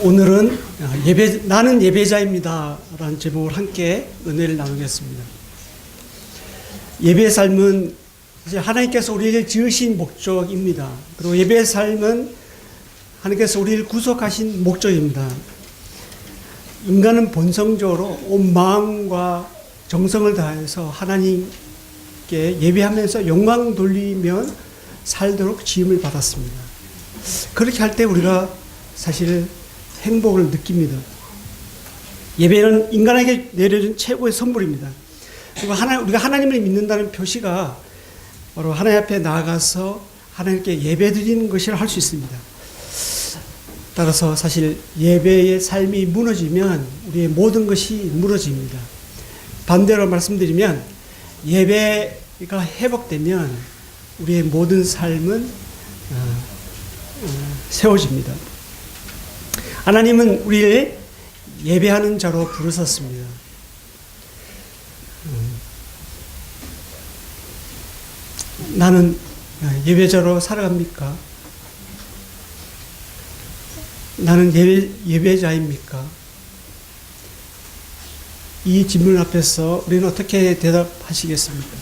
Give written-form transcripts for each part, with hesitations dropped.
오늘은 나는 예배자입니다 라는 제목을 함께 은혜를 나누겠습니다. 예배의 삶은 이제 하나님께서 우리를 지으신 목적입니다. 그리고 예배의 삶은 하나님께서 우리를 구속하신 목적입니다. 인간은 본성적으로 온 마음과 정성을 다해서 하나님께 예배하면서 영광 돌리며 살도록 지음을 받았습니다. 그렇게 할 때 우리가 사실 행복을 느낍니다. 예배는 인간에게 내려준 최고의 선물입니다. 그리고 우리가 하나님을 믿는다는 표시가 바로 하나님 앞에 나아가서 하나님께 예배드리는 것이라 할 수 있습니다. 따라서 사실 예배의 삶이 무너지면 우리의 모든 것이 무너집니다. 반대로 말씀드리면 예배가 회복되면 우리의 모든 삶은 세워집니다. 하나님은 우리를 예배하는 자로 부르셨습니다. 나는 예배자로 살아갑니까? 나는 예배자입니까? 이 질문 앞에서 우리는 어떻게 대답하시겠습니까?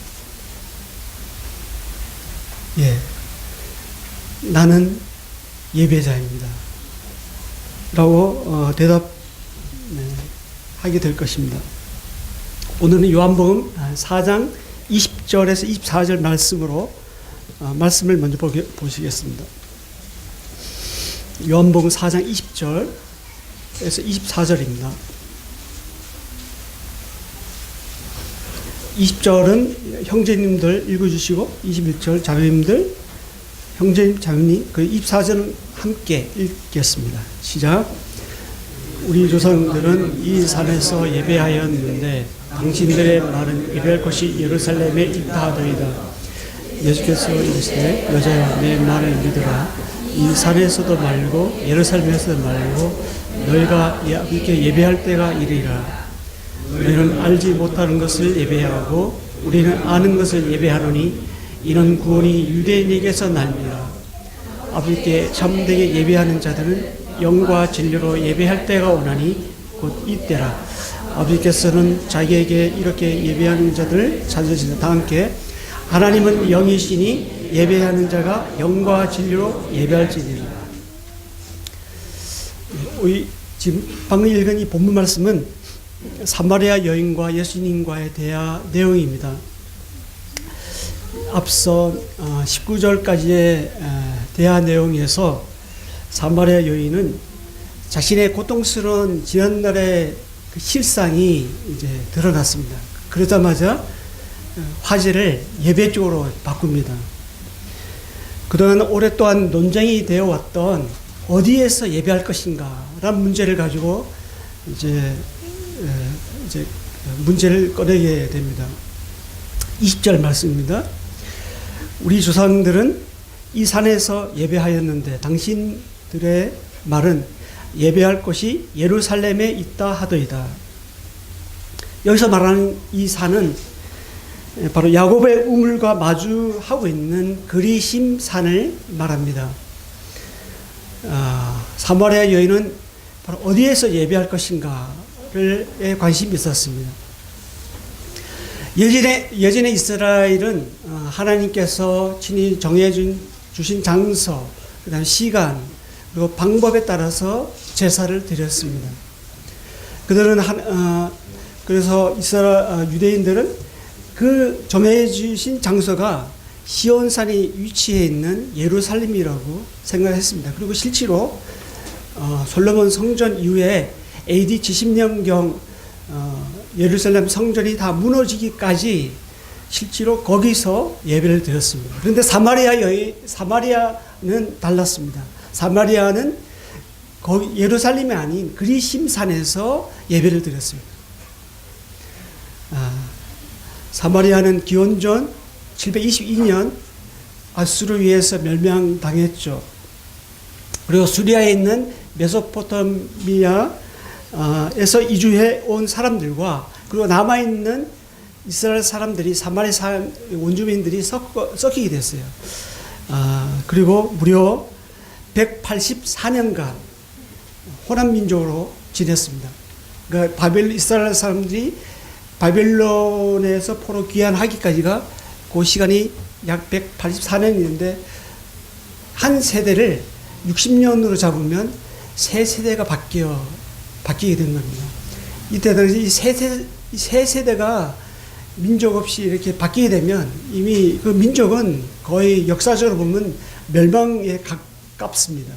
예, 나는 예배자입니다. 라고 대답하게 될 것입니다. 오늘은 요한복음 4장 20절에서 24절 말씀으로 말씀을 먼저 보시겠습니다. 요한복음 4장 20절에서 24절입니다. 20절은 형제님들 읽어주시고 21절 자매님들 형제님 자매님 그 24절은 함께 읽겠습니다. 시작. 우리 조상들은 이 산에서 예배하였는데 당신들의 말은 예배할 곳이 예루살렘에 있다 하더이다. 예수께서 이르시되 여자야 내 말을 믿으라. 이 산에서도 말고 예루살렘에서도 말고 너희가 아버지께 예배할 때가 이르리라. 너희는 알지 못하는 것을 예배하고 우리는 아는 것을 예배하노니 이는 구원이 유대인에게서 날미라. 아버지께 참되게 예배하는 자들은 영과 진리로 예배할 때가 오나니 곧 이때라. 아버지께서는 자기에게 이렇게 예배하는 자들을 찾으시다. 다 함께 하나님은 영이시니 예배하는 자가 영과 진리로 예배할지니라. 지금 방금 읽은 이 본문 말씀은 사마리아 여인과 예수님과의 대화 내용입니다. 앞서 19절까지의 대화 내용에서 사마리아 여인은 자신의 고통스러운 지난날의 그 실상이 이제 드러났습니다. 그러자마자 화제를 예배 쪽으로 바꿉니다. 그동안 오랫동안 논쟁이 되어 왔던 어디에서 예배할 것인가라는 문제를 가지고 이제 문제를 꺼내게 됩니다. 20절 말씀입니다. 우리 조상들은 이 산에서 예배하였는데 당신들의 말은 예배할 곳이 예루살렘에 있다 하더이다. 여기서 말하는 이 산은 바로 야곱의 우물과 마주하고 있는 그리심 산을 말합니다. 사마리아 여인은 바로 어디에서 예배할 것인가에 관심이 있었습니다. 예전에 이스라엘은 하나님께서 친히 주신 장소, 그다음 시간, 그리고 방법에 따라서 제사를 드렸습니다. 그래서 유대인들은 그 정해주신 장소가 시온산이 위치해 있는 예루살렘이라고 생각했습니다. 그리고 실제로 솔로몬 성전 이후에 AD 70년경 예루살렘 성전이 다 무너지기까지 실제로 거기서 예배를 드렸습니다. 그런데 사마리아는 달랐습니다. 사마리아는 예루살렘이 아닌 그리심산에서 예배를 드렸습니다. 사마리아는 기원전 722년 아수르에 의해서 멸망당했죠. 그리고 수리아에 있는 메소포타미아에서 이주해 온 사람들과 그리고 남아있는 이스라엘 사람들이 사마리아 원주민들이 섞이게 됐어요. 그리고 무려 184년간 혼합 민족으로 지냈습니다. 그러니까 이스라엘 사람들이 바벨론에서 포로 귀환하기까지가 그 시간이 약 184년인데 한 세대를 60년으로 잡으면 세 세대가 바뀌게 된 겁니다. 이때 당시 세 세대가 민족 없이 이렇게 바뀌게 되면 이미 그 민족은 거의 역사적으로 보면 멸망에 가깝습니다.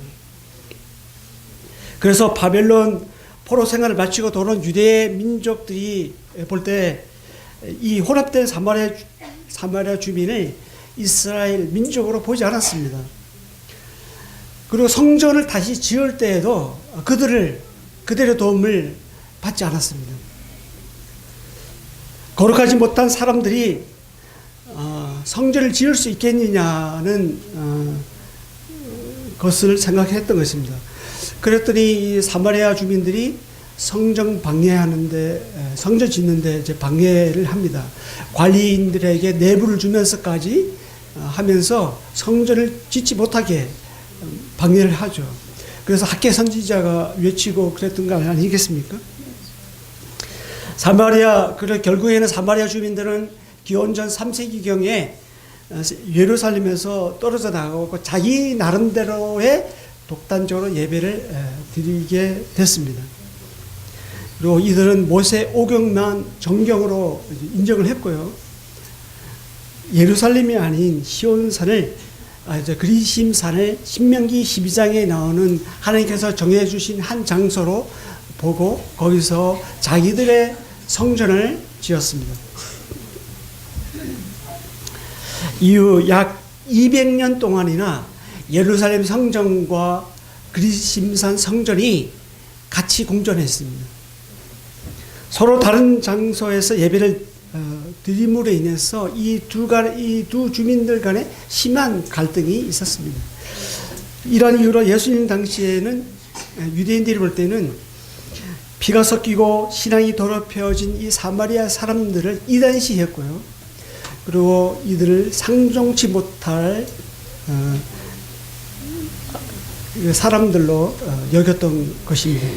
그래서 바벨론 포로 생활을 마치고 돌아온 유대 민족들이 볼 때 이 혼합된 사마리아 주민을 이스라엘 민족으로 보지 않았습니다. 그리고 성전을 다시 지을 때에도 그들의 도움을 받지 않았습니다. 거룩하지 못한 사람들이 성전을 지을 수 있겠느냐는 것을 생각했던 것입니다. 그랬더니 이 사마리아 주민들이 성전 짓는데 이제 방해를 합니다. 관리인들에게 내부를 주면서까지 하면서 성전을 짓지 못하게 방해를 하죠. 그래서 학계 선지자가 외치고 그랬던 거 아니겠습니까? 결국에는 사마리아 주민들은 기원전 3세기경에 예루살렘에서 떨어져 나가고 자기 나름대로의 독단적으로 예배를 드리게 됐습니다. 그리고 이들은 모세 오경만 정경으로 인정을 했고요. 예루살렘이 아닌 시온산을 그리심산을 신명기 12장에 나오는 하나님께서 정해주신 한 장소로 보고 거기서 자기들의 성전을 지었습니다. 이후 약 200년 동안이나 예루살렘 성전과 그리심산 성전이 같이 공존했습니다. 서로 다른 장소에서 예배를 드림으로 인해서 이 두 주민들 간에 심한 갈등이 있었습니다. 이러한 이유로 예수님 당시에는 유대인들이 볼 때는 피가 섞이고 신앙이 더럽혀진 이 사마리아 사람들을 이단시했고요. 그리고 이들을 상종치 못할 사람들로 여겼던 것입니다.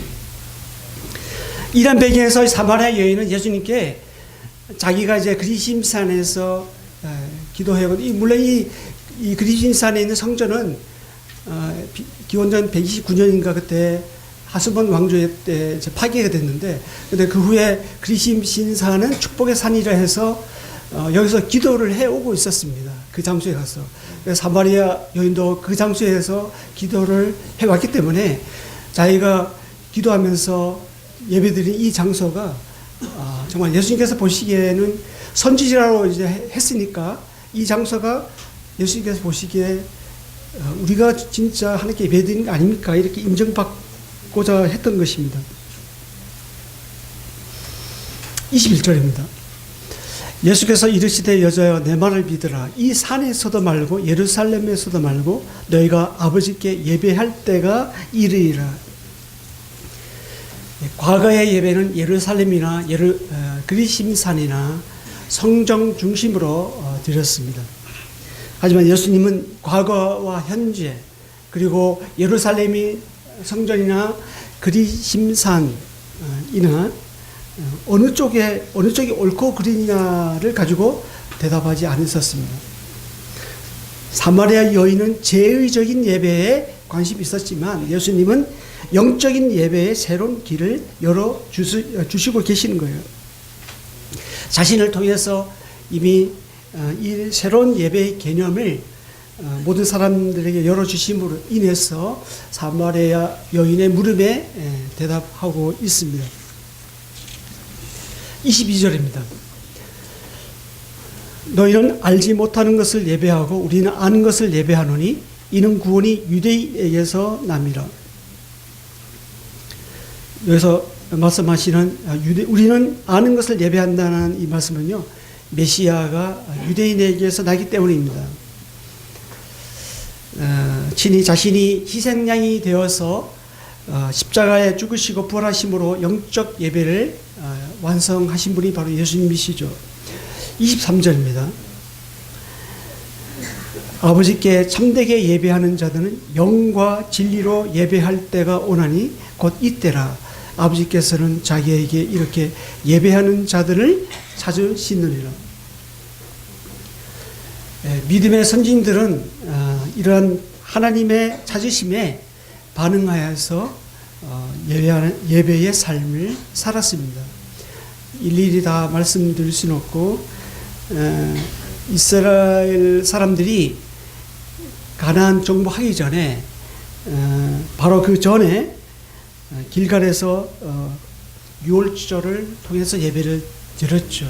이런 배경에서 사마리아 여인은 예수님께 자기가 이제 그리심산에서 기도하고, 물론 이 그리심산에 있는 성전은 기원전 129년인가 그때 하스본 왕조 때 파괴가 됐는데, 근데 그 후에 그리심산은 축복의 산이라 해서 여기서 기도를 해오고 있었습니다. 그 장소에 가서. 사마리아 여인도 그 장소에서 기도를 해왔기 때문에 자기가 기도하면서 예배드린 이 장소가 정말 예수님께서 보시기에는 선지자로 이제 했으니까 이 장소가 예수님께서 보시기에 우리가 진짜 하나님께 예배드린 거 아닙니까? 이렇게 인정받고자 했던 것입니다. 21절입니다. 예수께서 이르시되 여자여 내 말을 믿으라. 이 산에서도 말고 예루살렘에서도 말고 너희가 아버지께 예배할 때가 이르리라. 과거의 예배는 예루살렘이나 그리심산이나 성정 중심으로 드렸습니다. 하지만 예수님은 과거와 현재 그리고 예루살렘이 성전이나 그리심산이나 어느 쪽이 옳고 그르냐를 가지고 대답하지 않으셨습니다. 사마리아 여인은 제의적인 예배에 관심이 있었지만 예수님은 영적인 예배의 새로운 길을 열어주시고 계시는 거예요. 자신을 통해서 이미 이 새로운 예배의 개념을 모든 사람들에게 열어주심으로 인해서 사마리아 여인의 물음에 대답하고 있습니다. 22절입니다. 너희는 알지 못하는 것을 예배하고 우리는 아는 것을 예배하노니 이는 구원이 유대인에게서 남이라. 여기서 말씀하시는 우리는 아는 것을 예배한다는 이 말씀은요, 메시아가 유대인에게서 나기 때문입니다. 친히 자신이 희생양이 되어서 십자가에 죽으시고 부활하심으로 영적 예배를 완성하신 분이 바로 예수님이시죠. 23절입니다. 아버지께 참되게 예배하는 자들은 영과 진리로 예배할 때가 오나니 곧 이때라. 아버지께서는 자기에게 이렇게 예배하는 자들을 찾으시느니라. 믿음의 선진들은 이러한 하나님의 찾으심에 반응하여서 예배의 삶을 살았습니다. 일일이 다 말씀드릴 수는 없고, 이스라엘 사람들이 가나안 정복하기 전에 바로 그 전에 길갈에서 유월절을 통해서 예배를 드렸죠.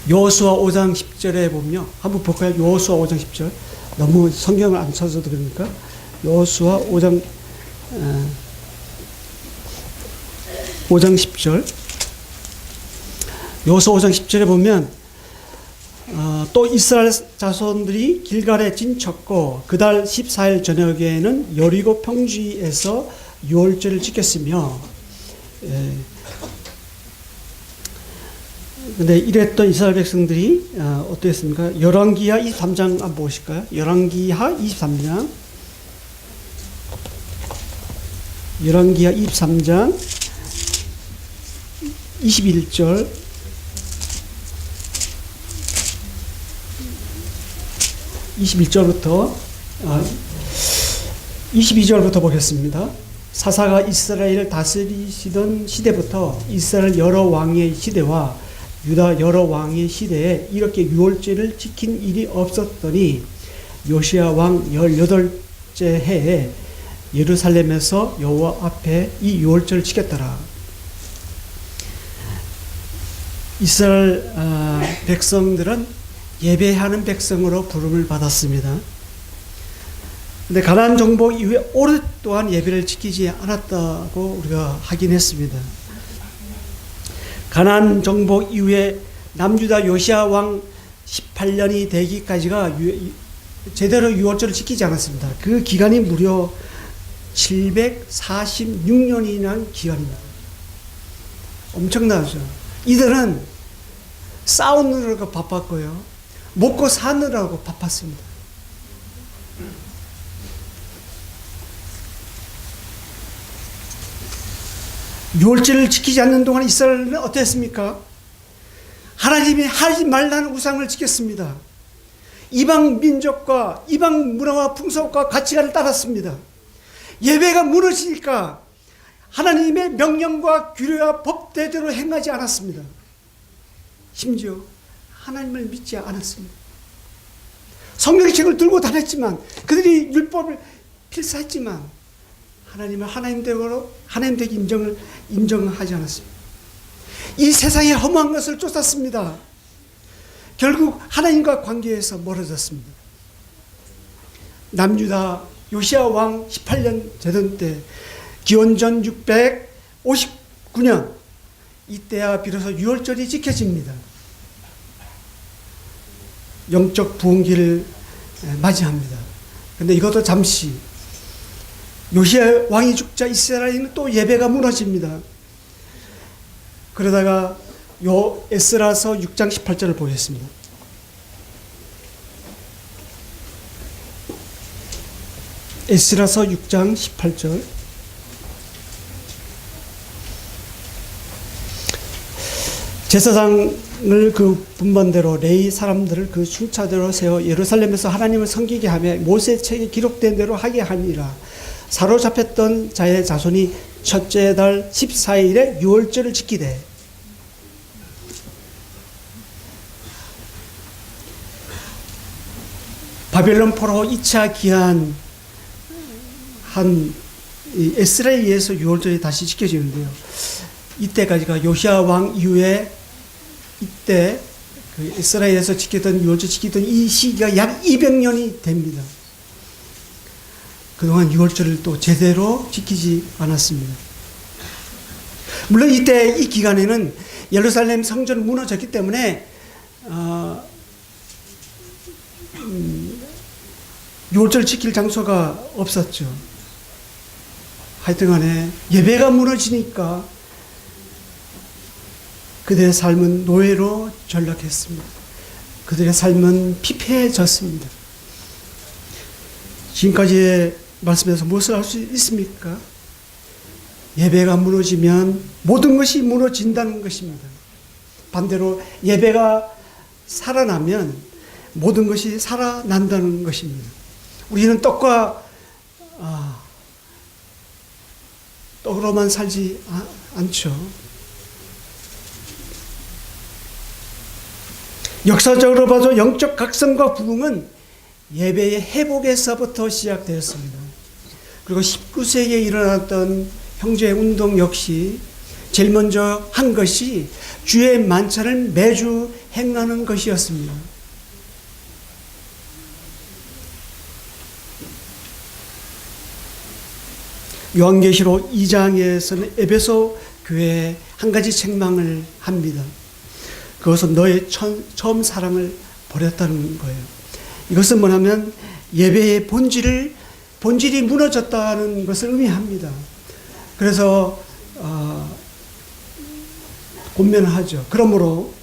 여호수아 5장 10절에 보면요. 한번 볼까요? 여호수아 5장 10절. 너무 성경을 안 찾아도 그러니까. 여호수아 5장 10절. 여호수아 5장 10절에 보면 또 이스라엘 자손들이 길갈에 진쳤고 그달 14일 저녁에는 여리고 평지에서 유월절을 지켰으며, 근데 이랬던 이스라엘 백성들이 어땠습니까? 열왕기하 23장 한번 보실까요? 열왕기하 23장 23장 21절 21절부터 22절부터 보겠습니다. 사사가 이스라엘을 다스리시던 시대부터 이스라엘 여러 왕의 시대와 유다 여러 왕의 시대에 이렇게 유월절을 지킨 일이 없었더니 요시야 왕 18째 해에 예루살렘에서 여호와 앞에 이 유월절을 지켰더라. 이스라엘 백성들은 예배하는 백성으로 부름을 받았습니다. 근데 가나안 정복 이후에 오랫동안 예배를 지키지 않았다고 우리가 확인했습니다. 가나안 정복 이후에 남유다 요시야 왕 18년이 되기까지가 제대로 유월절을 지키지 않았습니다. 그 기간이 무려 746년이라는 기간입니다. 엄청나죠. 이들은 싸우느라고 바빴고요. 먹고 사느라고 바빴습니다. 유월절을 지키지 않는 동안 이스라엘은 어땠습니까? 하나님이 하지 말라는 우상을 지켰습니다. 이방 민족과 이방 문화와 풍속과 가치관을 따랐습니다. 예배가 무너지니까 하나님의 명령과 규례와 법대로 행하지 않았습니다. 심지어 하나님을 믿지 않았습니다. 성경책을 들고 다녔지만, 그들이 율법을 필사했지만 하나님을 하나님 되게 인정하지 않았습니다. 이 세상의 험한 것을 쫓았습니다. 결국 하나님과 관계에서 멀어졌습니다. 남유다 요시야 왕 18년 되던 때, 기원전 659년 이때야 비로소 유월절이 지켜집니다. 영적 부흥기를 맞이합니다. 그런데 이것도 잠시, 요시야 왕이 죽자 이스라엘은 또 예배가 무너집니다. 그러다가 에스라서 6장 18절을 보겠습니다. 에스라서 6장 18절. 제사장을 그 분반대로 레위 사람들을 그 순차대로 세워 예루살렘에서 하나님을 섬기게 하며 모세 책에 기록된 대로 하게 하니라. 사로잡혔던 자의 자손이 첫째 달 14일에 유월절을 지키되, 바벨론 포로 2차 기한 에스라에 의해서 유월절이 다시 지켜지는데요. 이때까지가 요시야 왕 이후에 이때 그 에스라에서 지켰던 유월절 지키던 이 시기가 약 200년이 됩니다. 그동안 유월절을 또 제대로 지키지 않았습니다. 물론 이때 이 기간에는 예루살렘 성전 무너졌기 때문에 유월절 지킬 장소가 없었죠. 하여튼간에 예배가 무너지니까 그들의 삶은 노예로 전락했습니다. 그들의 삶은 피폐해졌습니다. 지금까지의 말씀에서 무엇을 알 수 있습니까? 예배가 무너지면 모든 것이 무너진다는 것입니다. 반대로 예배가 살아나면 모든 것이 살아난다는 것입니다. 우리는 떡으로만 살지 않죠. 역사적으로 봐도 영적 각성과 부흥은 예배의 회복에서부터 시작되었습니다. 그리고 19세기에 일어났던 형제운동 역시 제일 먼저 한 것이 주의 만찬을 매주 행하는 것이었습니다. 요한계시록 2장에서는 에베소 교회에 한 가지 책망을 합니다. 그것은 너의 처음 사랑을 버렸다는 거예요. 이것은 뭐냐면 예배의 본질이 무너졌다는 것을 의미합니다. 그래서 권면하죠. 그러므로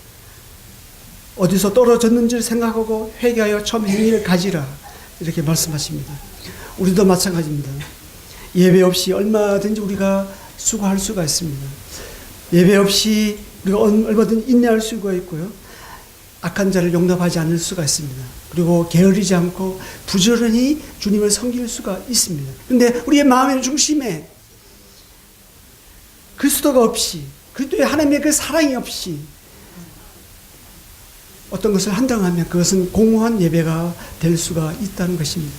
어디서 떨어졌는지를 생각하고 회개하여 처음 행위를 가지라, 이렇게 말씀하십니다. 우리도 마찬가지입니다. 예배 없이 얼마든지 우리가 수고할 수가 있습니다. 예배 없이 우리가 얼마든지 인내할 수가 있고요. 악한 자를 용납하지 않을 수가 있습니다. 그리고 게으르지 않고 부지런히 주님을 섬길 수가 있습니다. 그런데 우리의 마음의 중심에 그리스도가 없이, 그리스도의 하나님의 그 사랑이 없이 어떤 것을 한다고 하면 그것은 공허한 예배가 될 수가 있다는 것입니다.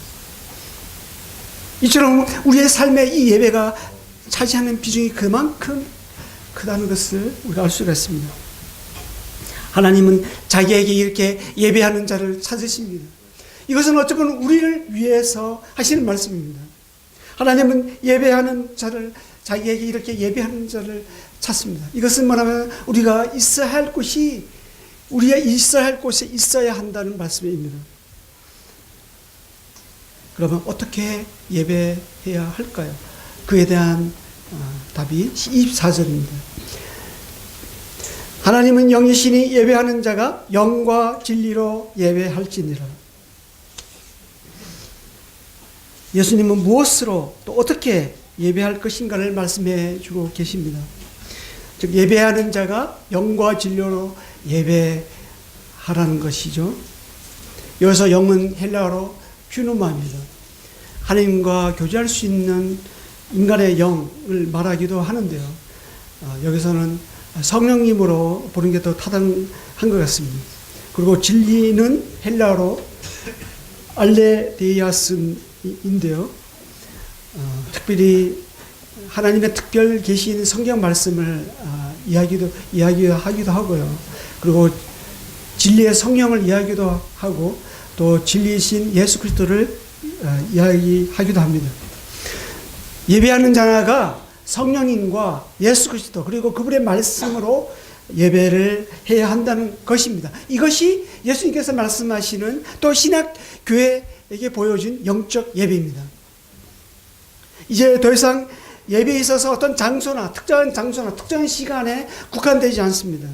이처럼 우리의 삶에 이 예배가 차지하는 비중이 그만큼 크다는 것을 우리가 알 수가 있습니다. 하나님은 자기에게 이렇게 예배하는 자를 찾으십니다. 이것은 어쩌면 우리를 위해서 하시는 말씀입니다. 하나님은 예배하는 자를, 자기에게 이렇게 예배하는 자를 찾습니다. 이것은 뭐냐면 우리가 있어야 할 곳이, 우리가 있어야 할 곳에 있어야 한다는 말씀입니다. 그러면 어떻게 예배해야 할까요? 그에 대한 답이 24절입니다. 하나님은 영이시니 예배하는 자가 영과 진리로 예배할지니라. 예수님은 무엇으로 또 어떻게 예배할 것인가를 말씀해 주고 계십니다. 즉 예배하는 자가 영과 진리로 예배하라는 것이죠. 여기서 영은 헬라어로 퓨노마입니다. 하나님과 교제할 수 있는 인간의 영을 말하기도 하는데요. 여기서는 성령님으로 보는 게 더 타당한 것 같습니다. 그리고 진리는 헬라어로 알레데이아스인데요. 특별히 하나님의 특별 계시인 성경 말씀을 이야기하기도 하고요. 그리고 진리의 성령을 이야기도 하고 또 진리이신 예수 그리스도를 이야기하기도 합니다. 예배하는 자가 성령님과 예수 그리스도 그리고 그분의 말씀으로 예배를 해야 한다는 것입니다. 이것이 예수님께서 말씀하시는 또 신학교회에게 보여준 영적 예배입니다. 이제 더 이상 예배에 있어서 어떤 장소나 특정한 시간에 국한되지 않습니다.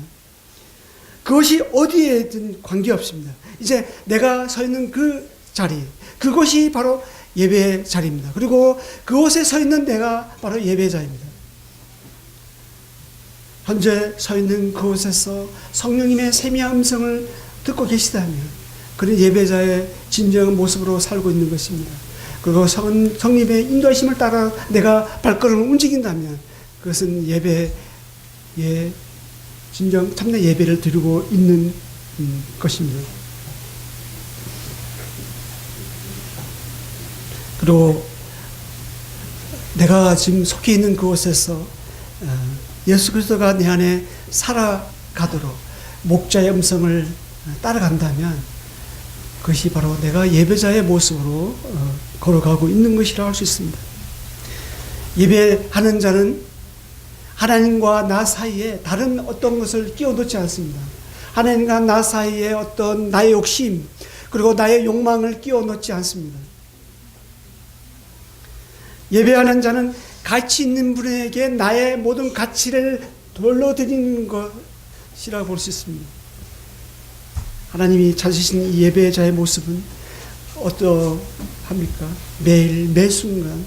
그것이 어디에든 관계없습니다. 이제 내가 서 있는 그 자리, 그곳이 바로 예배의 자리입니다. 그리고 그곳에 서 있는 내가 바로 예배자입니다. 현재 서 있는 그곳에서 성령님의 세미한 음성을 듣고 계시다면 그런 예배자의 진정한 모습으로 살고 있는 것입니다. 그리고 성령님의 인도하심을 따라 내가 발걸음을 움직인다면 그것은 예배의 진정 참된 예배를 드리고 있는 것입니다. 그리고 내가 지금 속해 있는 그곳에서 예수 그리스도가 내 안에 살아가도록 목자의 음성을 따라간다면 그것이 바로 내가 예배자의 모습으로 걸어가고 있는 것이라 할 수 있습니다. 예배하는 자는 하나님과 나 사이에 다른 어떤 것을 끼워넣지 않습니다. 하나님과 나 사이에 어떤 나의 욕심 그리고 나의 욕망을 끼워넣지 않습니다. 예배하는 자는 가치 있는 분에게 나의 모든 가치를 돌려드리는 것이라고 볼 수 있습니다. 하나님이 찾으신 이 예배자의 모습은 어떠합니까? 매일 매 순간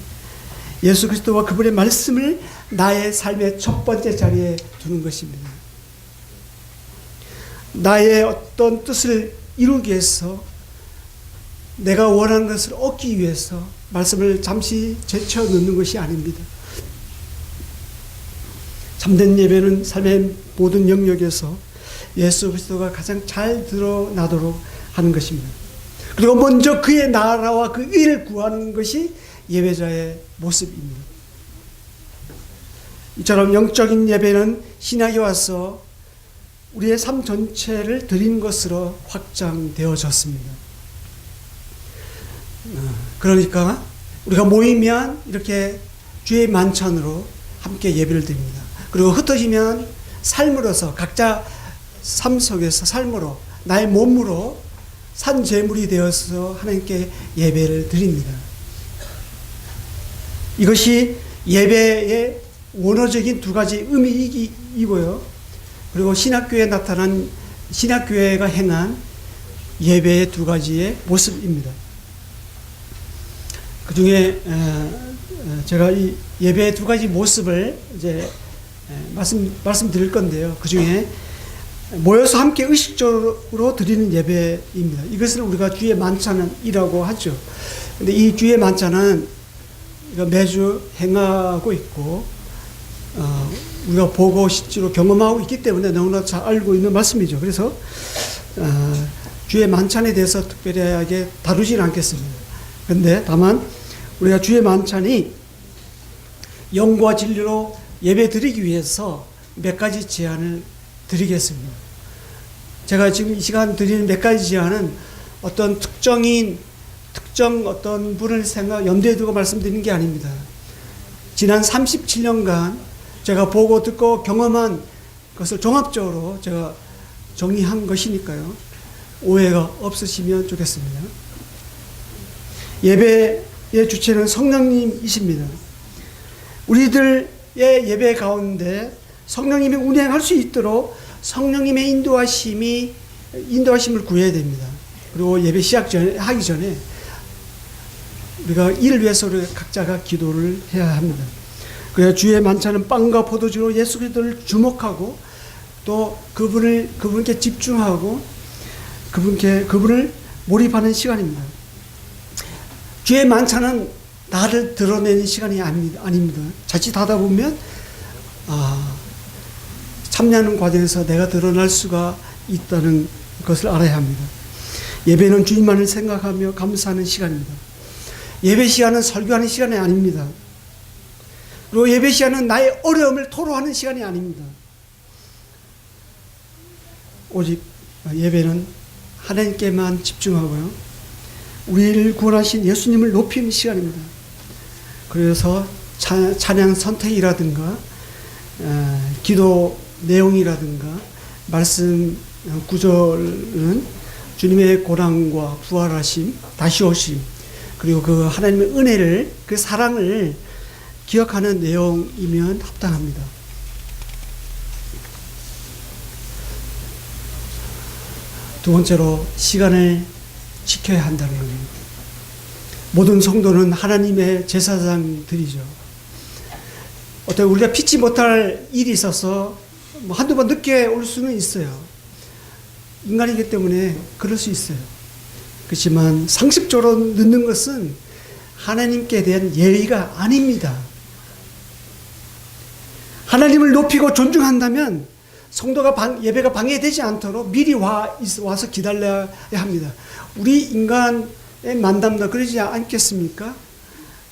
예수 그리스도와 그분의 말씀을 나의 삶의 첫 번째 자리에 두는 것입니다. 나의 어떤 뜻을 이루기 위해서, 내가 원하는 것을 얻기 위해서 말씀을 잠시 제쳐 놓는 것이 아닙니다. 참된 예배는 삶의 모든 영역에서 예수 그리스도가 가장 잘 드러나도록 하는 것입니다. 그리고 먼저 그의 나라와 그 의를 구하는 것이 예배자의 모습입니다. 이처럼 영적인 예배는 신약에 와서 우리의 삶 전체를 드린 것으로 확장되어졌습니다. 그러니까 우리가 모이면 이렇게 주의 만찬으로 함께 예배를 드립니다. 그리고 흩어지면 삶으로서 각자 삶 속에서 삶으로 나의 몸으로 산 제물이 되어서 하나님께 예배를 드립니다. 이것이 예배의 원어적인 두 가지 의미이고요. 그리고 신학교에 나타난, 신학교회가 행한 예배의 두 가지의 모습입니다. 그 중에 제가 이 예배의 두 가지 모습을 이제 말씀드릴 건데요. 그 중에 모여서 함께 의식적으로 드리는 예배입니다. 이것을 우리가 주의 만찬이라고 하죠. 근데 이 주의 만찬은 매주 행하고 있고, 우리가 보고 실제로 경험하고 있기 때문에 너무나 잘 알고 있는 말씀이죠. 그래서 주의 만찬에 대해서 특별하게 다루지는 않겠습니다. 그런데 다만 우리가 주의 만찬이 영과 진리로 예배 드리기 위해서 몇 가지 제안을 드리겠습니다. 제가 지금 이 시간 드리는 몇 가지 제안은 어떤 특정 어떤 분을 염두에 두고 말씀드리는 게 아닙니다. 지난 37년간 제가 보고 듣고 경험한 것을 종합적으로 제가 정리한 것이니까요. 오해가 없으시면 좋겠습니다. 예배의 주체는 성령님이십니다. 우리들의 예배 가운데 성령님이 운행할 수 있도록 성령님의 인도하심을 구해야 됩니다. 그리고 예배 하기 전에 우리가 이를 위해서 우리 각자가 기도를 해야 합니다. 그래야 주의 만찬은 빵과 포도주로 예수 그리스도를 주목하고 또 그분께 집중하고 그분을 몰입하는 시간입니다. 주의 만찬은 나를 드러내는 시간이 아닙니다. 자칫 하다 보면 참여하는 과정에서 내가 드러날 수가 있다는 것을 알아야 합니다. 예배는 주님만을 생각하며 감사하는 시간입니다. 예배 시간은 설교하는 시간이 아닙니다. 그리고 예배 시간은 나의 어려움을 토로하는 시간이 아닙니다. 오직 예배는 하나님께만 집중하고요. 우리를 구원하신 예수님을 높이는 시간입니다. 그래서 찬양 선택이라든가 기도 내용이라든가 말씀 구절은 주님의 고난과 부활하심, 다시 오심, 그리고 그 하나님의 은혜를, 그 사랑을 기억하는 내용이면 합당합니다. 두 번째로 시간을 지켜야 한다는 겁니다. 모든 성도는 하나님의 제사장들이죠. 어떻게 우리가 피치 못할 일이 있어서 한두 번 늦게 올 수는 있어요. 인간이기 때문에 그럴 수 있어요. 그렇지만 상식적으로 늦는 것은 하나님께 대한 예의가 아닙니다. 하나님을 높이고 존중한다면 성도가 예배가 방해되지 않도록 미리 와서 기다려야 합니다. 우리 인간의 만담도 그러지 않겠습니까?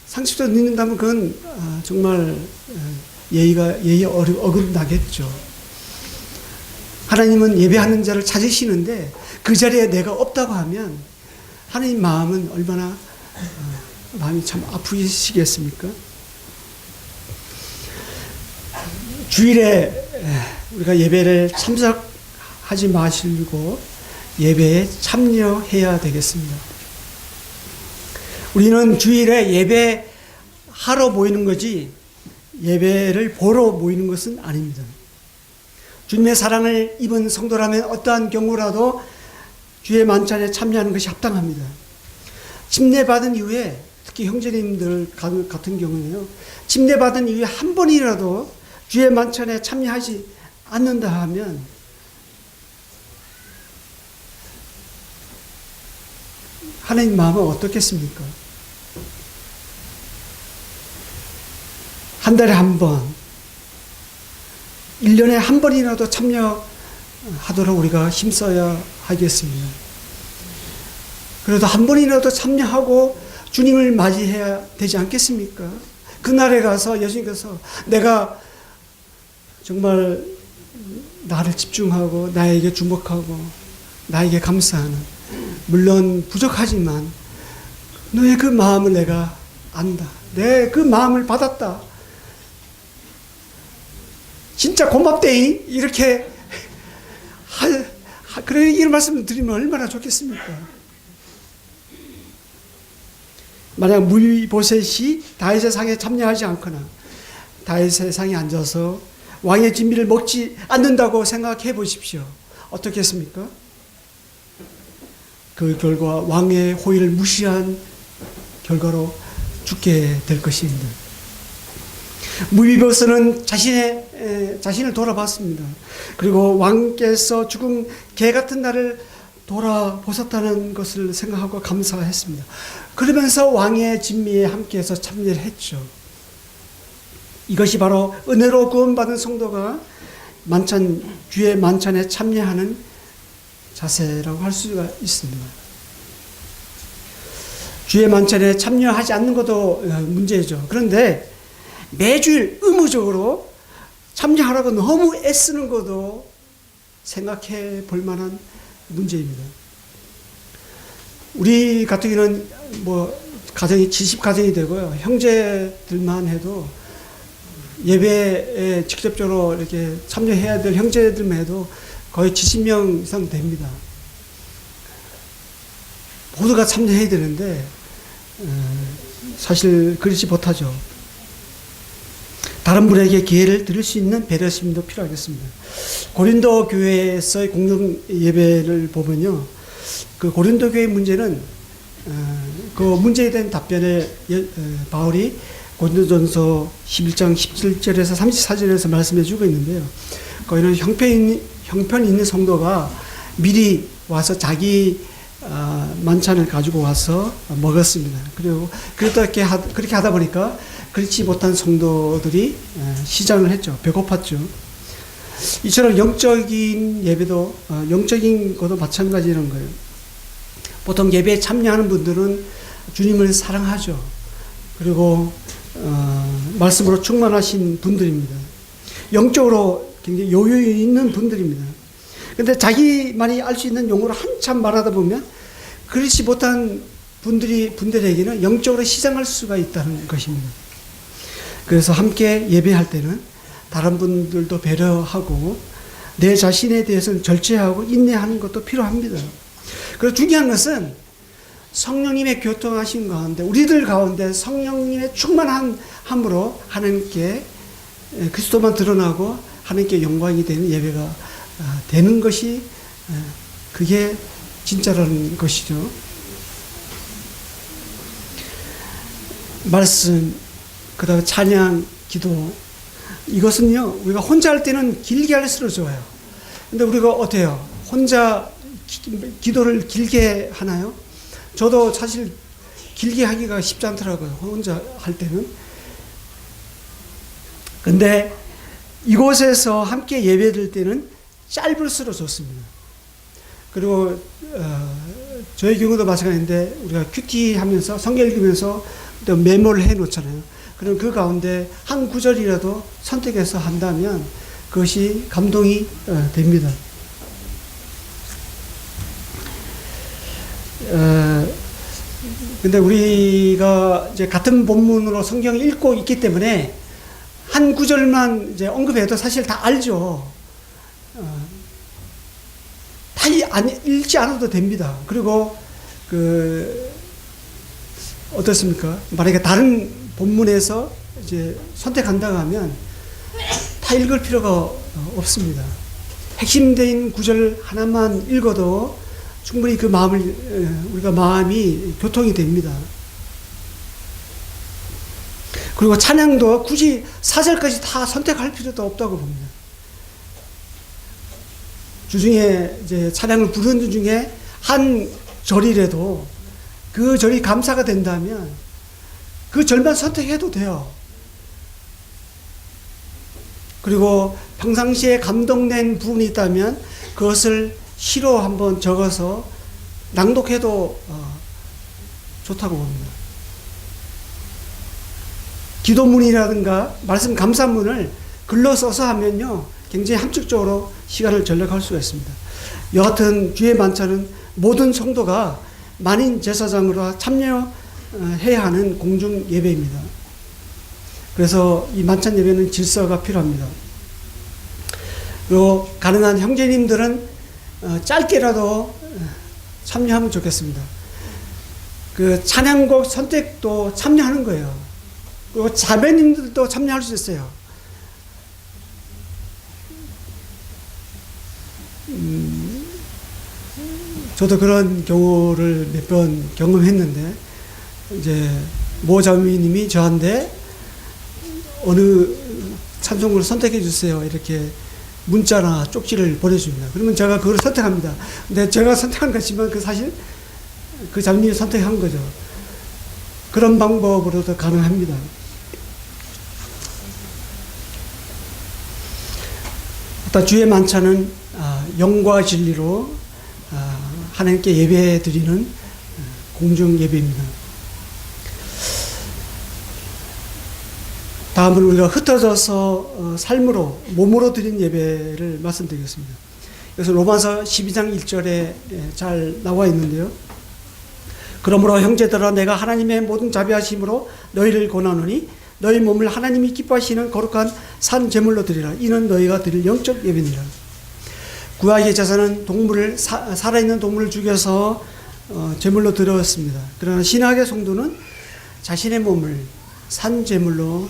상식적으로 늦는다면 그건 정말 예의 어긋나겠죠. 하나님은 예배하는 자를 찾으시는데 그 자리에 내가 없다고 하면 하나님 마음은 얼마나 마음이 참 아프시겠습니까? 주일에 우리가 예배를 참석하지 마시고 예배에 참여해야 되겠습니다. 우리는 주일에 예배하러 모이는 거지 예배를 보러 모이는 것은 아닙니다. 주님의 사랑을 입은 성도라면 어떠한 경우라도 주의 만찬에 참여하는 것이 합당합니다. 침례받은 이후에 특히 특히 형제님들 같은 경우는요, 침례받은 이후에 한 번이라도 주의 만찬에 참여하지 않는다 하면 하나님 마음은 어떻겠습니까? 한 달에 한 번, 1년에 한 번이라도 참여하도록 우리가 힘써야 하겠습니다. 그래도 한 번이라도 참여하고 주님을 맞이해야 되지 않겠습니까? 그날에 가서 예수님께서 내가 정말 나를 집중하고 나에게 주목하고 나에게 감사하는, 물론 부족하지만 너의 그 마음을 내가 안다. 내 그 마음을 받았다. 진짜 고맙대이. 이렇게 그래 이런 말씀을 드리면 얼마나 좋겠습니까? 만약 무비보셋이 다윗의 상에 참여하지 않거나 다윗의 상에 앉아서 왕의 진미를 먹지 않는다고 생각해 보십시오. 어떻겠습니까? 그 결과 왕의 호의를 무시한 결과로 죽게 될 것입니다. 무비보셋은 자신을 돌아봤습니다. 그리고 왕께서 죽은 개 같은 날을 돌아보셨다는 것을 생각하고 감사했습니다. 그러면서 왕의 진미에 함께해서 참여를 했죠. 이것이 바로 은혜로 구원받은 성도가 주의 만찬에 참여하는 자세라고 할 수가 있습니다. 주의 만찬에 참여하지 않는 것도 문제죠. 그런데 매주일 의무적으로 참여하라고 너무 애쓰는 것도 생각해 볼 만한 문제입니다. 우리 같은 경우는 가정이 70가정이 되고요. 형제들만 해도 예배에 직접적으로 이렇게 참여해야 될 형제들만 해도 거의 70명 이상 됩니다. 모두가 참여해야 되는데 사실 그렇지 못하죠. 다른 분에게 기회를 드릴 수 있는 배려심도 필요하겠습니다. 고린도 교회에서의 공동 예배를 보면요, 그 고린도 교회 문제는 그 문제에 대한 답변에 바울이 고린도전서 11장 17절에서 34절에서 말씀해 주고 있는데요. 거기는 형편 있는 성도가 미리 와서 자기 만찬을 가지고 와서 먹었습니다. 그리고 그렇게 하다 보니까 그렇지 못한 성도들이 시장을 했죠. 배고팠죠. 이처럼 영적인 예배도, 영적인 것도 마찬가지라는 거예요. 보통 예배에 참여하는 분들은 주님을 사랑하죠. 그리고 말씀으로 충만하신 분들입니다. 영적으로 굉장히 여유 있는 분들입니다. 근데 자기만이 알 수 있는 용어로 한참 말하다 보면 그렇지 못한 분들에게는 영적으로 시장할 수가 있다는 것입니다. 그래서 함께 예배할 때는 다른 분들도 배려하고 내 자신에 대해서는 절제하고 인내하는 것도 필요합니다. 그리고 중요한 것은 성령님의 교통하신 가운데, 우리들 가운데 성령님의 충만함으로 하나님께 그리스도만 드러나고 하나님께 영광이 되는 예배가 되는 것이, 그게 진짜라는 것이죠. 말씀, 그 다음에 찬양, 기도, 이것은요, 우리가 혼자 할 때는 길게 할수록 좋아요. 근데 우리가 어때요? 혼자 기도를 길게 하나요? 저도 사실 길게 하기가 쉽지 않더라고요. 혼자 할 때는. 근데 이곳에서 함께 예배드릴 때는 짧을수록 좋습니다. 그리고 저희 경우도 마찬가지인데 우리가 큐티 하면서 성경 읽으면서 또 메모를 해 놓잖아요. 그럼 그 가운데 한 구절이라도 선택해서 한다면 그것이 감동이 됩니다. 근데 우리가 이제 같은 본문으로 성경을 읽고 있기 때문에 한 구절만 이제 언급해도 사실 다 알죠. 다 읽지 않아도 됩니다. 그리고 어떻습니까? 만약에 다른 본문에서 이제 선택한다고 하면 다 읽을 필요가 없습니다. 핵심된 구절 하나만 읽어도 충분히 그 마음이 교통이 됩니다. 그리고 찬양도 굳이 4절까지 다 선택할 필요도 없다고 봅니다. 주중에 이제 찬양을 부르는 중에 한 절이라도 그 절이 감사가 된다면 그 절만 선택해도 돼요. 그리고 평상시에 감동된 부분이 있다면 그것을 시로 한번 적어서 낭독해도 좋다고 봅니다. 기도문이라든가 말씀 감사문을 글로 써서 하면요 굉장히 함축적으로 시간을 전략할 수가 있습니다. 여하튼 주의 만찬은 모든 성도가 만인 제사장으로 참여해야 하는 공중 예배입니다. 그래서 이 만찬 예배는 질서가 필요합니다. 그리고 가능한 형제님들은 짧게라도 참여하면 좋겠습니다. 그 찬양곡 선택도 참여하는 거예요. 그리고 자매님들도 참여할 수 있어요. 저도 그런 경우를 몇 번 경험했는데, 이제 모 자매님이 저한테 어느 찬송을 선택해 주세요 이렇게 문자나 쪽지를 보내줍니다. 그러면 제가 그걸 선택합니다. 근데 제가 선택한 것이지만 그 사실 그 자매님이 선택한 거죠. 그런 방법으로도 가능합니다. 또 주의 만찬은 영과 진리로 하나님께 예배 드리는 공중 예배입니다. 다음은 우리가 흩어져서 삶으로 몸으로 드린 예배를 말씀드리겠습니다. 그래서 로마서 12장 1절에 잘 나와 있는데요. 그러므로 형제들아 내가 하나님의 모든 자비하심으로 너희를 권하노니 너희 몸을 하나님이 기뻐하시는 거룩한 산 제물로 드리라. 이는 너희가 드릴 영적 예배니라. 구약의 제사는 동물을 살아있는 동물을 죽여서 제물로 드렸습니다. 그러나 신약의 성도는 자신의 몸을 산 제물로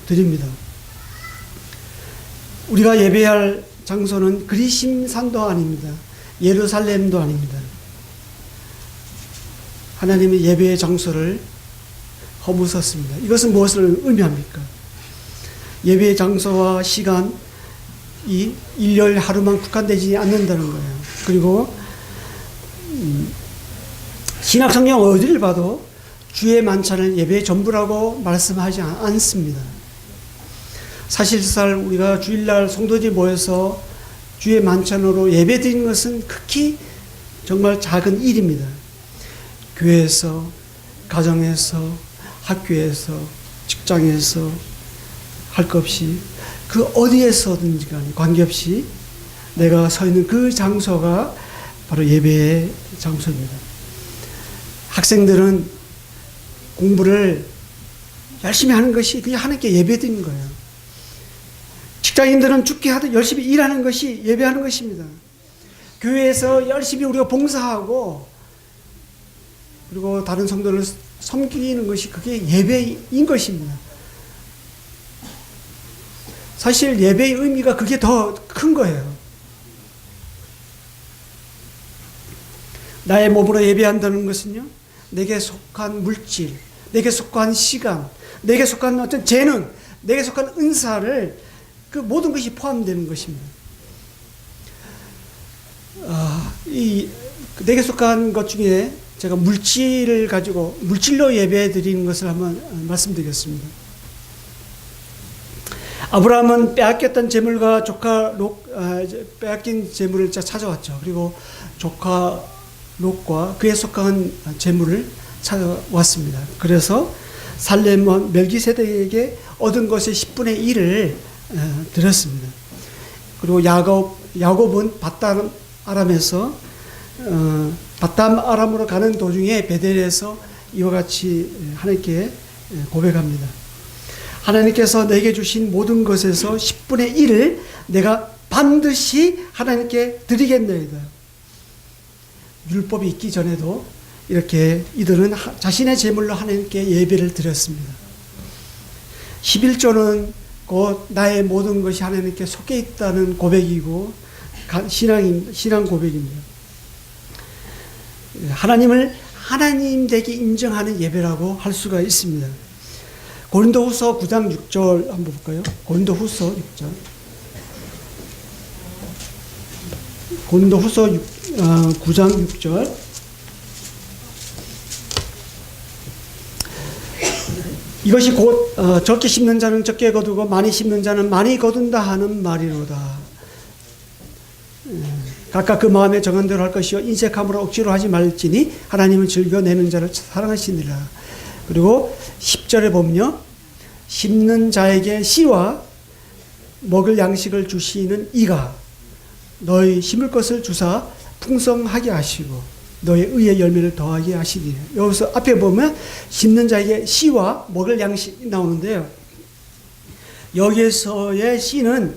드립니다. 우리가 예배할 장소는 그리심산도 아닙니다. 예루살렘도 아닙니다. 하나님의 예배의 장소를 허무셨습니다. 이것은 무엇을 의미합니까? 예배의 장소와 시간, 이 일열 하루만 국한되지 않는다는 거예요. 그리고 신약 성경 어디를 봐도 주의 만찬을 예배의 전부라고 말씀하지 않습니다. 사실상 우리가 주일날 성도들이 모여서 주의 만찬으로 예배 드리는 것은 극히 정말 작은 일입니다. 교회에서, 가정에서, 학교에서, 직장에서 할 것 없이 그 어디에서든지 간에 관계없이 내가 서 있는 그 장소가 바로 예배의 장소입니다. 학생들은 공부를 열심히 하는 것이 그냥 하나님께 예배드리는 거예요. 직장인들은 죽게 하듯 열심히 일하는 것이 예배하는 것입니다. 교회에서 열심히 우리가 봉사하고 그리고 다른 성도를 섬기는 것이 그게 예배인 것입니다. 사실 예배의 의미가 그게 더 큰 거예요. 나의 몸으로 예배한다는 것은요, 내게 속한 물질, 내게 속한 시간, 내게 속한 어떤 재능, 내게 속한 은사를 그 모든 것이 포함되는 것입니다. 내게 속한 것 중에 제가 물질을 가지고 물질로 예배 드리는 것을 한번 말씀드리겠습니다. 아브라함은 빼앗겼던 재물과 빼앗긴 재물을 찾아왔죠. 그리고 조카 롯과 그에 속한 재물을 찾아왔습니다. 그래서 살렘 멜기세덱에게 얻은 것의 10분의 1을 드렸습니다. 그리고 야곱은 바담 아람으로 가는 도중에 베델에서 이와 같이 하나님께 고백합니다. 하나님께서 내게 주신 모든 것에서 10분의 1을 내가 반드시 하나님께 드리겠나이다. 율법이 있기 전에도 이렇게 이들은 자신의 제물로 하나님께 예배를 드렸습니다. 11조는 곧 나의 모든 것이 하나님께 속해 있다는 고백이고 신앙 고백입니다. 하나님을 하나님 되게 인정하는 예배라고 할 수가 있습니다. 고린도후서 9장 6절 한번 볼까요? 고린도후서 6장. 고린도후서 9장 6절. 이것이 곧 적게 심는 자는 적게 거두고 많이 심는 자는 많이 거둔다 하는 말이로다. 각각 그 마음에 정한 대로 할 것이요 인색함으로 억지로 하지 말지니 하나님은 즐겨내는 자를 사랑하시니라. 그리고 10절에 보면요, 심는 자에게 씨와 먹을 양식을 주시는 이가 너희 심을 것을 주사 풍성하게 하시고 너의 의의 열매를 더하게 하시리라. 여기서 앞에 보면 심는 자에게 씨와 먹을 양식이 나오는데요, 여기에서의 씨는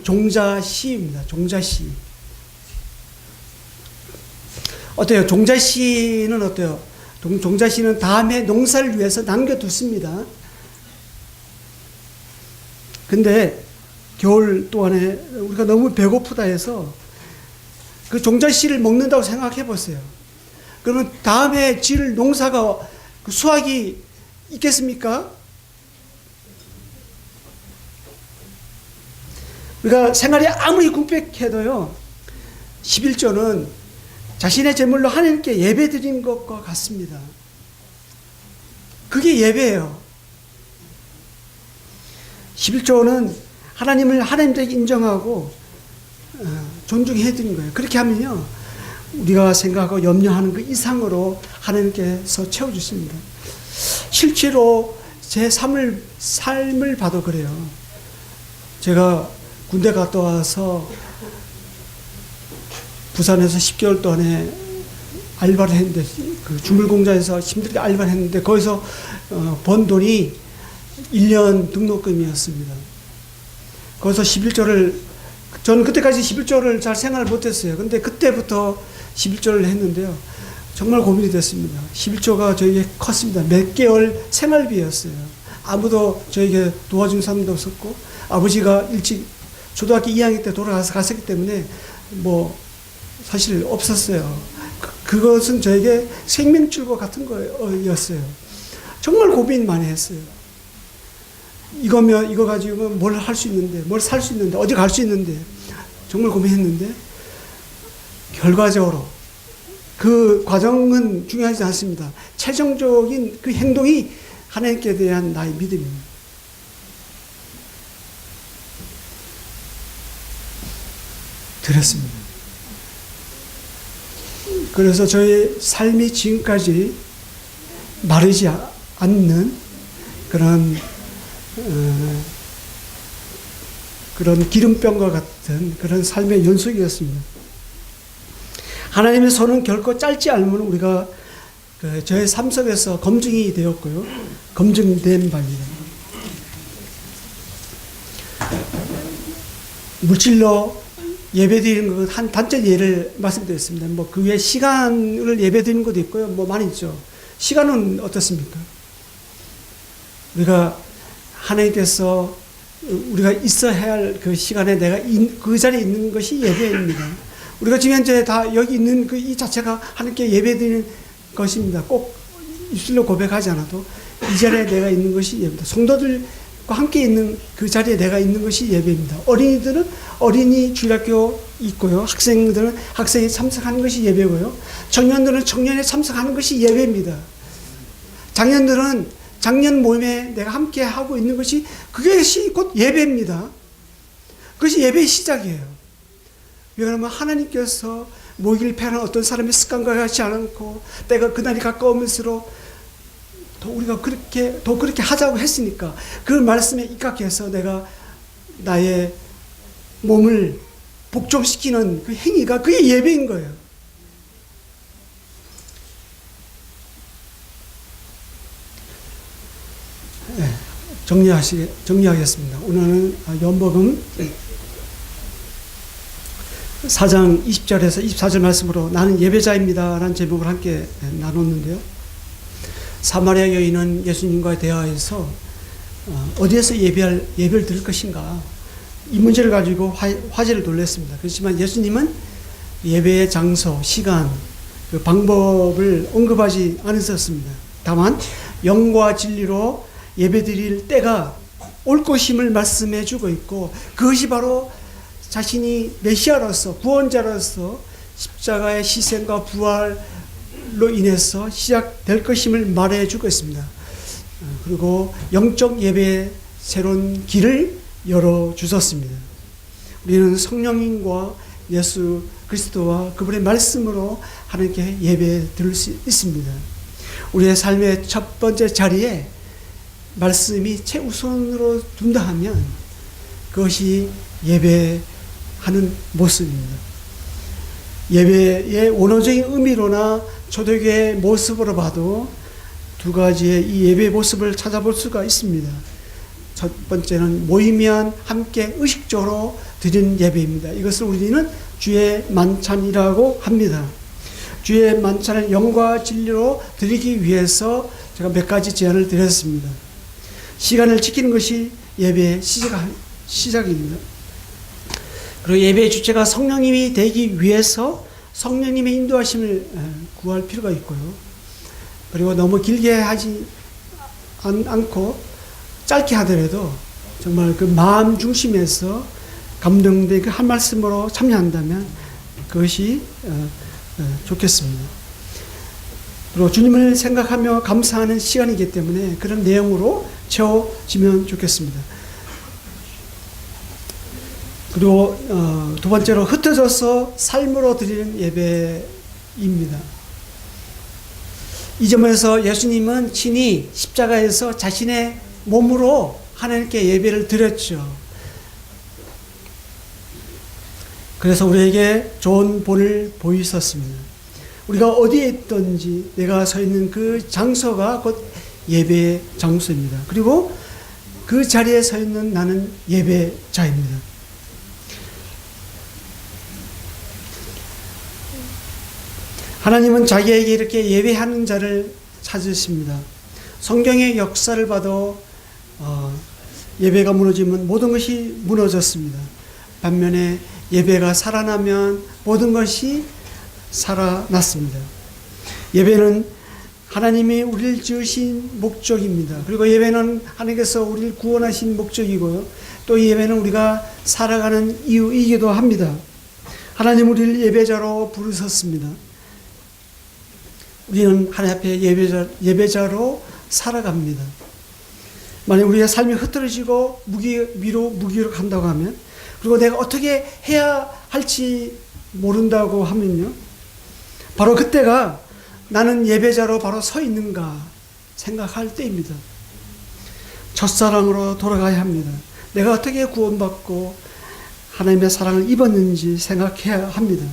종자씨입니다. 종자씨. 어때요? 종자씨는 어때요? 종자씨는 다음에 농사를 위해서 남겨두습니다. 근데 겨울 동안에 우리가 너무 배고프다 해서 그 종자씨를 먹는다고 생각해 보세요. 그러면 다음에 지을 농사가 그 수확이 있겠습니까? 우리가 생활이 아무리 궁핍해도요, 11조는 자신의 제물로 하나님께 예배 드린 것과 같습니다. 그게 예배예요. 11조는 하나님을 하나님들에게 인정하고 존중해 드린 거예요. 그렇게 하면요, 우리가 생각하고 염려하는 그 이상으로 하나님께서 채워주십니다. 실제로 제 삶을 봐도 그래요. 제가 군대 갔다 와서 부산에서 10개월 동안에 알바를 했는데, 그 주물공장에서 힘들게 알바를 했는데, 거기서 번 돈이 1년 등록금이었습니다. 거기서 11조를, 저는 그때까지 11조를 잘 생각을 못했어요. 근데 그때부터 11조를 했는데요, 정말 고민이 됐습니다. 11조가 저에게 컸습니다. 몇 개월 생활비였어요. 아무도 저에게 도와준 사람도 없었고, 아버지가 일찍 초등학교 2학년 때 돌아가서 갔었기 때문에 사실 없었어요. 그것은 저에게 생명줄과 같은 거였어요. 정말 고민 많이 했어요. 이거 가지고 뭘 할 수 있는데, 뭘 살 수 있는데, 어디 갈 수 있는데, 정말 고민했는데, 결과적으로 그 과정은 중요하지 않습니다. 최종적인 그 행동이 하나님께 대한 나의 믿음입니다. 드렸습니다. 그래서 저의 삶이 지금까지 마르지 않는 그런 기름병과 같은 그런 삶의 연속이었습니다. 하나님의 손은 결코 짧지 않으면 우리가 저의 삶 속에서 검증이 되었고요, 검증된 바입니다. 물질로 예배드리는 것 한 단적 예를 말씀드렸습니다. 그 외에 시간을 예배드리는 것도 있고요, 많이 있죠. 시간은 어떻습니까? 우리가 하나님께서 우리가 있어야 할 그 시간에 내가 그 자리에 있는 것이 예배입니다. 우리가 지금 현재 다 여기 있는 이 자체가 하나님께 예배드리는 것입니다. 꼭 입술로 고백하지 않아도 이 자리에 내가 있는 것이 예배입니다. 성도들과 함께 있는 그 자리에 내가 있는 것이 예배입니다. 어린이들은 어린이 주일학교 있고요, 학생들은 학생이 참석하는 것이 예배고요, 청년들은 청년에 참석하는 것이 예배입니다. 장년들은 장년 모임에 내가 함께 하고 있는 것이, 그것이 곧 예배입니다. 그것이 예배의 시작이에요. 왜냐하면 하나님께서 모이길 패하는 어떤 사람의 습관과 같지 않고, 때가 그날이 가까우면서록 우리가 그렇게 하자고 했으니까 그 말씀에 입각해서 내가 나의 몸을 복종시키는 그 행위가 그게 예배인 거예요. 네, 정리하겠습니다. 오늘은 연복음 4장 20절에서 24절 말씀으로 나는 예배자입니다 라는 제목을 함께 나눴는데요, 사마리아 여인은 예수님과 대화해서 어디에서 예배를 드릴 것인가, 이 문제를 가지고 화제를 돌렸습니다. 그렇지만 예수님은 예배의 장소, 시간, 그 방법을 언급하지 않으셨습니다. 다만 영과 진리로 예배드릴 때가 올 것임을 말씀해 주고 있고, 그것이 바로 자신이 메시아로서, 구원자로서 십자가의 희생과 부활로 인해서 시작될 것임을 말해 주고 있습니다. 그리고 영적 예배의 새로운 길을 열어주셨습니다. 우리는 성령님과 예수 그리스도와 그분의 말씀으로 하나님께 예배 드릴 수 있습니다. 우리의 삶의 첫 번째 자리에 말씀이 최우선으로 둔다 하면 그것이 예배하는 모습입니다. 예배의 원어적인 의미로나 초대교회의 모습으로 봐도 두 가지의 이 예배의 모습을 찾아볼 수가 있습니다. 첫 번째는 모이면 함께 의식적으로 드리는 예배입니다. 이것을 우리는 주의 만찬이라고 합니다. 주의 만찬을 영과 진리로 드리기 위해서 제가 몇 가지 제안을 드렸습니다. 시간을 지키는 것이 예배의 시작입니다. 그리고 예배의 주체가 성령님이 되기 위해서 성령님의 인도하심을 구할 필요가 있고요. 그리고 너무 길게 하지 않고 짧게 하더라도 정말 그 마음 중심에서 감동된 그 한 말씀으로 참여한다면 그것이 좋겠습니다. 그리고 주님을 생각하며 감사하는 시간이기 때문에 그런 내용으로 채워지면 좋겠습니다. 그리고 두 번째로 흩어져서 삶으로 드리는 예배입니다. 이 점에서 예수님은 친히 십자가에서 자신의 몸으로 하나님께 예배를 드렸죠. 그래서 우리에게 좋은 본을 보이셨습니다. 우리가 어디에 있든지 내가 서 있는 그 장소가 곧 예배의 장소입니다. 그리고 그 자리에 서 있는 나는 예배자입니다. 하나님은 자기에게 이렇게 예배하는 자를 찾으십니다. 성경의 역사를 봐도 예배가 무너지면 모든 것이 무너졌습니다. 반면에 예배가 살아나면 모든 것이 살아났습니다. 예배는 하나님이 우리를 지으신 목적입니다. 그리고 예배는 하나님께서 우리를 구원하신 목적이고요. 또 예배는 우리가 살아가는 이유이기도 합니다. 하나님 우리를 예배자로 부르셨습니다. 우리는 하나님 앞에 예배자로 살아갑니다. 만약 우리의 삶이 흐트러지고 무기력한다고 하면, 그리고 내가 어떻게 해야 할지 모른다고 하면요, 바로 그때가 나는 예배자로 바로 서 있는가 생각할 때입니다. 첫사랑으로 돌아가야 합니다. 내가 어떻게 구원받고 하나님의 사랑을 입었는지 생각해야 합니다.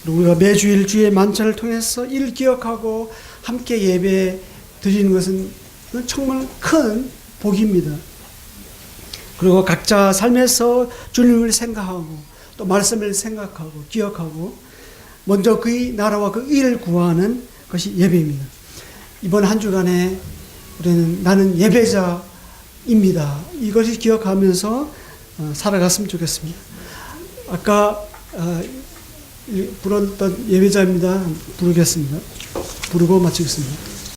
우리가 매주일 주의 만찬을 통해서 이를 기억하고 함께 예배 드리는 것은 정말 큰 복입니다. 그리고 각자 삶에서 주님을 생각하고 또 말씀을 생각하고 기억하고 먼저 그의 나라와 그 일을 구하는 것이 예배입니다. 이번 한 주간에 우리는 나는 예배자입니다. 이것을 기억하면서 살아갔으면 좋겠습니다. 아까 부르던 예배자입니다. 부르겠습니다. 부르고 마치겠습니다.